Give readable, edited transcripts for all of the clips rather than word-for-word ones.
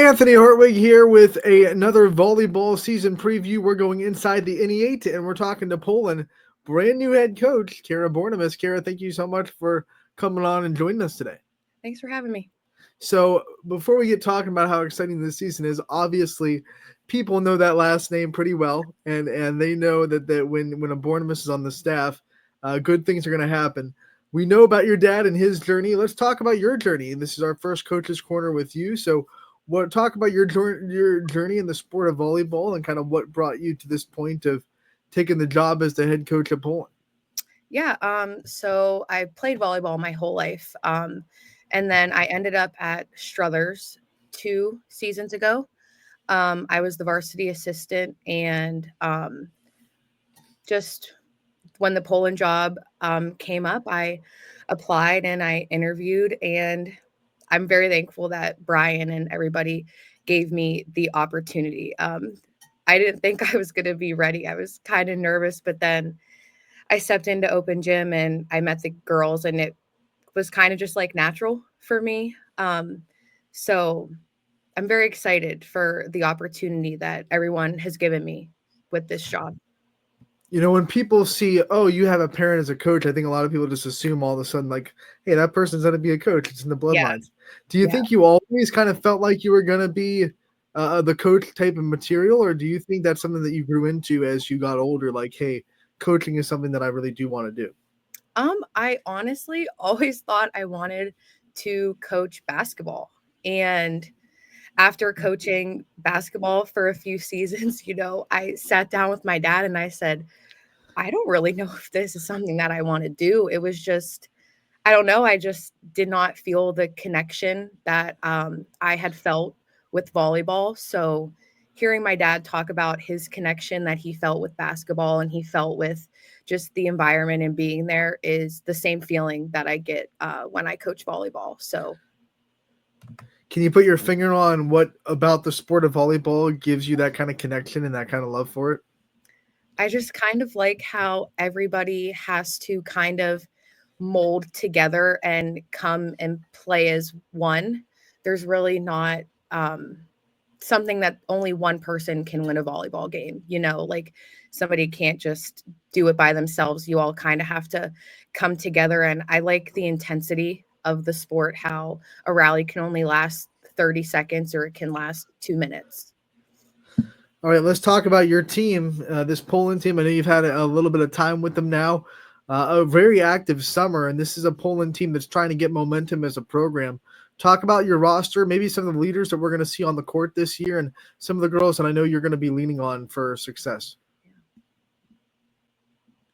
Anthony Hartwig here with another volleyball season preview. We're going inside the NE8 and we're talking to Poland brand new head coach, Cara Bornemiss. Cara, thank you so much for coming on and joining us today. Thanks for having me. So before we get talking about how exciting this season is, obviously people know that last name pretty well, and they know that when a Bornemiss is on the staff, good things are going to happen. We know about your dad and his journey. Let's talk about your journey. This is our first Coach's Corner with you. So talk about your journey in the sport of volleyball and kind of what brought you to this point of taking the job as the head coach of Poland. Yeah, so I played volleyball my whole life. And then I ended up at Struthers 2 seasons ago. I was the varsity assistant, and just when the Poland job came up, I applied and I interviewed, and I'm very thankful that Brian and everybody gave me the opportunity. I didn't think I was going to be ready. I was kind of nervous, but then I stepped into open gym and I met the girls, and it was kind of just like natural for me. So I'm very excited for the opportunity that everyone has given me with this job. You know, when people see, oh, you have a parent as a coach, I think a lot of people just assume all of a sudden, like, hey, that person's going to be a coach. It's in the Yeah. bloodlines. Do you Yeah. think you always kind of felt like you were going to be the coach type of material, or do you think that's something that you grew into as you got older? Like, hey, coaching is something that I really do want to do. I honestly always thought I wanted to coach basketball. And after coaching basketball for a few seasons, I sat down with my dad and I said, I don't really know if this is something that I want to do. It was just, I don't know. I just did not feel the connection that I had felt with volleyball. So hearing my dad talk about his connection that he felt with basketball and he felt with just the environment and being there is the same feeling that I get when I coach volleyball. So can you put your finger on what about the sport of volleyball gives you that kind of connection and that kind of love for it? I just kind of like how everybody has to kind of mold together and come and play as one. There's really not um, something that only one person can win a volleyball game. Like somebody can't just do it by themselves. You all kind of have to come together. And I like the intensity of the sport, how a rally can only last 30 seconds or it can last 2 minutes. All right, let's talk about your team, this Poland team. I know you've had a little bit of time with them now. A very active summer, and this is a Poland team that's trying to get momentum as a program. Talk about your roster, maybe some of the leaders that we're going to see on the court this year, and some of the girls that I know you're going to be leaning on for success.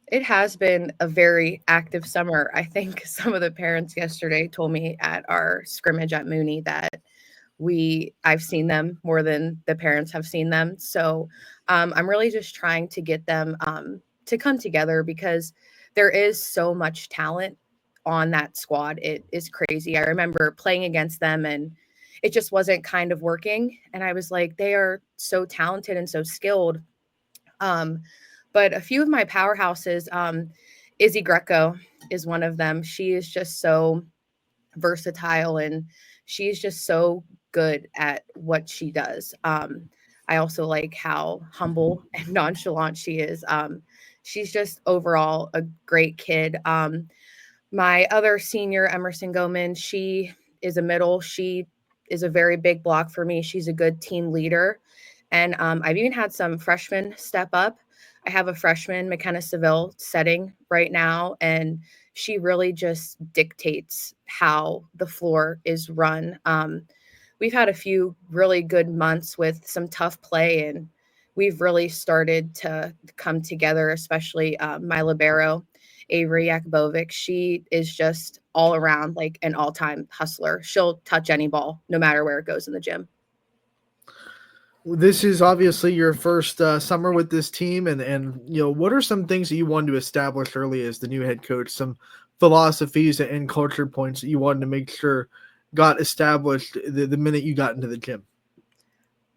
It has been a very active summer. I think some of the parents yesterday told me at our scrimmage at Mooney that I've seen them more than the parents have seen them. So I'm really just trying to get them to come together because there is so much talent on that squad. It is crazy. I remember playing against them and it just wasn't kind of working. And I was like, they are so talented and so skilled. Um, but a few of my powerhouses, Izzy Greco is one of them. She is just so versatile and she's just so good at what she does. I also like how humble and nonchalant she is. She's just overall a great kid. My other senior, Emerson Goman, she is a middle. She is a very big block for me. She's a good team leader. And I've even had some freshmen step up. I have a freshman, McKenna Seville, setting right now, and she really just dictates how the floor is run. We've had a few really good months with some tough play, and we've really started to come together, especially my libero, Avery Yakubovic. She is just all around like an all-time hustler. She'll touch any ball, no matter where it goes in the gym. This is obviously your first summer with this team, and what are some things that you wanted to establish early as the new head coach? Some philosophies and culture points that you wanted to make sure got established the minute you got into the gym.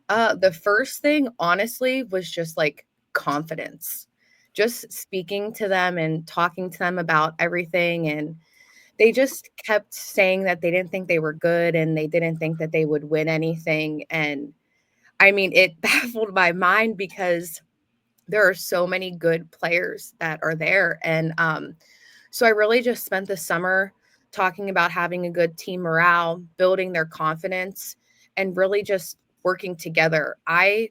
The first thing, honestly, was just like confidence. Just speaking to them and talking to them about everything, and they just kept saying that they didn't think they were good and they didn't think that they would win anything. And I mean, it baffled my mind because there are so many good players that are there. And so I really just spent the summer talking about having a good team morale, building their confidence, and really just working together. I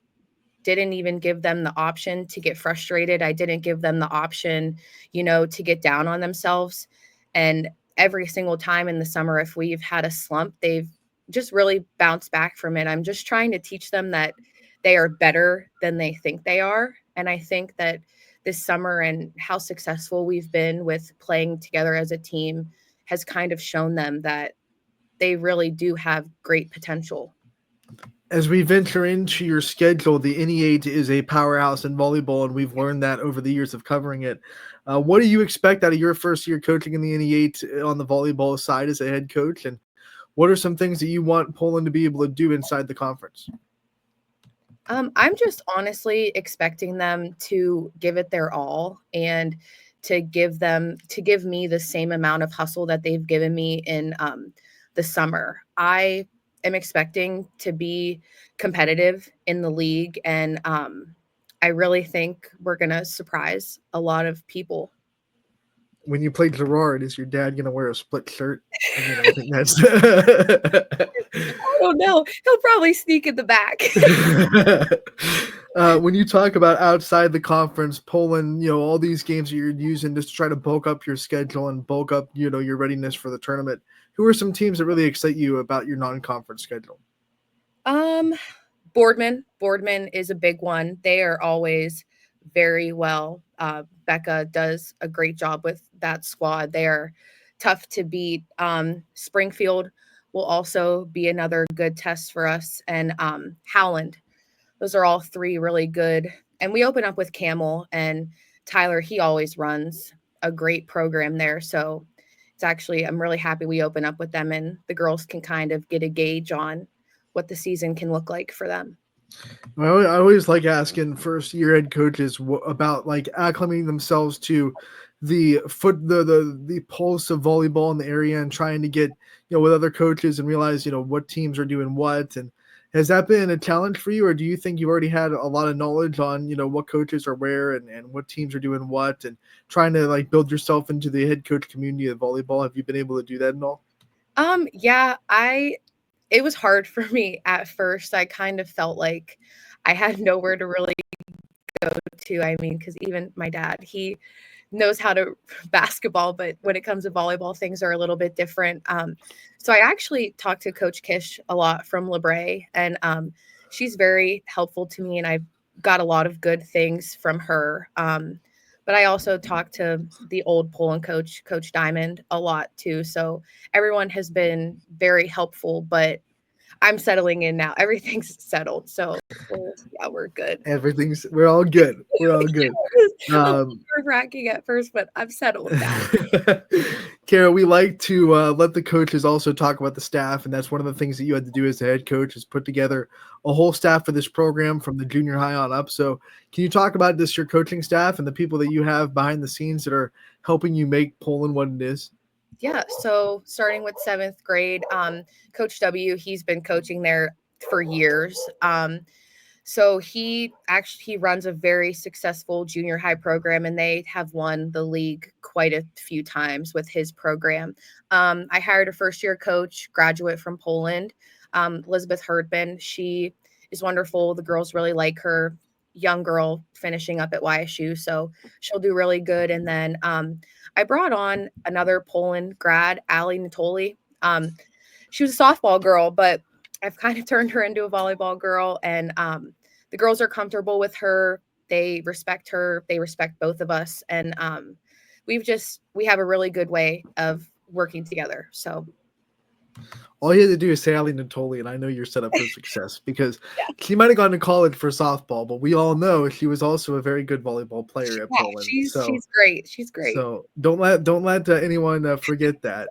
didn't even give them the option to get frustrated. I didn't give them the option, to get down on themselves. And every single time in the summer, if we've had a slump, they've just really bounced back from it. I'm just trying to teach them that they are better than they think they are. And I think that this summer and how successful we've been with playing together as a team has kind of shown them that they really do have great potential. As we venture into your schedule, the NE8 is a powerhouse in volleyball, and we've learned that over the years of covering it. What do you expect out of your first year coaching in the NE8 on the volleyball side as a head coach? And what are some things that you want Poland to be able to do inside the conference? I'm just honestly expecting them to give it their all and to give me the same amount of hustle that they've given me in the summer. I am expecting to be competitive in the league, and I really think we're gonna surprise a lot of people. When you play Gerard, is your dad going to wear a split shirt? I mean, I think that's. I don't know. He'll probably sneak in the back. When you talk about outside the conference, Poland, all these games that you're using just to try to bulk up your schedule and bulk up, your readiness for the tournament. Who are some teams that really excite you about your non-conference schedule? Boardman is a big one. They are always very well. Becca does a great job with that squad. They are tough to beat. Springfield will also be another good test for us. And Howland. Those are all three really good. And we open up with Camel, and Tyler, he always runs a great program there. So I'm really happy we open up with them, and the girls can kind of get a gauge on what the season can look like for them. I always like asking first year head coaches about like acclimating themselves to the pulse of volleyball in the area and trying to get with other coaches and realize what teams are doing what. And has that been a challenge for you, or do you think you already had a lot of knowledge on what coaches are where and what teams are doing what, and trying to like build yourself into the head coach community of volleyball? Have you been able to do that at all? Yeah, it was hard for me at first. I kind of felt like I had nowhere to really go to. I mean, because even my dad, he knows how to basketball, but when it comes to volleyball, things are a little bit different. So I actually talked to Coach Kish a lot from LeBray, and she's very helpful to me, and I've got a lot of good things from her. But I also talked to the old Poland coach, Coach Diamond, a lot too. So everyone has been very helpful, but I'm settling in now. Everything's settled. So we're good. We're all good. We're all good. Nerve-wracking at first, but I'm settled now. Cara, we like to let the coaches also talk about the staff, and that's one of the things that you had to do as the head coach is put together a whole staff for this program from the junior high on up. So can you talk about this, your coaching staff and the people that you have behind the scenes that are helping you make Poland what it is? Yeah, so starting with 7th grade, Coach W, he's been coaching there for years. So he runs a very successful junior high program, and they have won the league quite a few times with his program. I hired a first-year coach, graduate from Poland, Elizabeth Herdman. She is wonderful. The girls really like her. Young girl finishing up at YSU, so she'll do really good. And then I brought on another Poland grad, Ali Natoli. She was a softball girl, but I've kind of turned her into a volleyball girl, and the girls are comfortable with her. They respect her. They respect both of us. And we have a really good way of working together. So all you had to do is say Ali Natoli, and I know you're set up for success because she might have gone to college for softball, but we all know she was also a very good volleyball player at Poland. She's great. She's great. So don't let anyone forget that.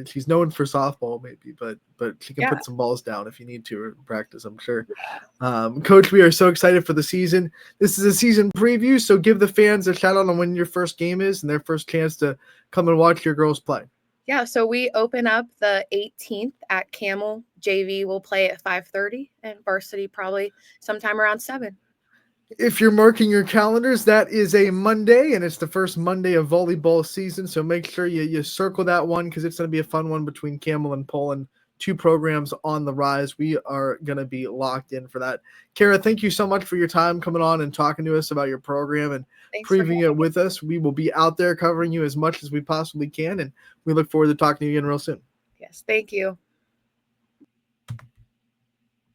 She's known for softball maybe, but she can put some balls down if you need to or practice, I'm sure. Coach, we are so excited for the season. This is a season preview, so give the fans a shout out on when your first game is and their first chance to come and watch your girls play. Yeah, so we open up the 18th at Camel. JV will play at 5:30, and varsity probably sometime around 7. If you're marking your calendars, that is a Monday, and it's the first Monday of volleyball season. So make sure you circle that one because it's going to be a fun one between Camel and Poland. Two programs on the rise. We are going to be locked in for that. Cara, thank you so much for your time coming on and talking to us about your program and Thanks for previewing it with us. We will be out there covering you as much as we possibly can, and we look forward to talking to you again real soon. Yes, thank you.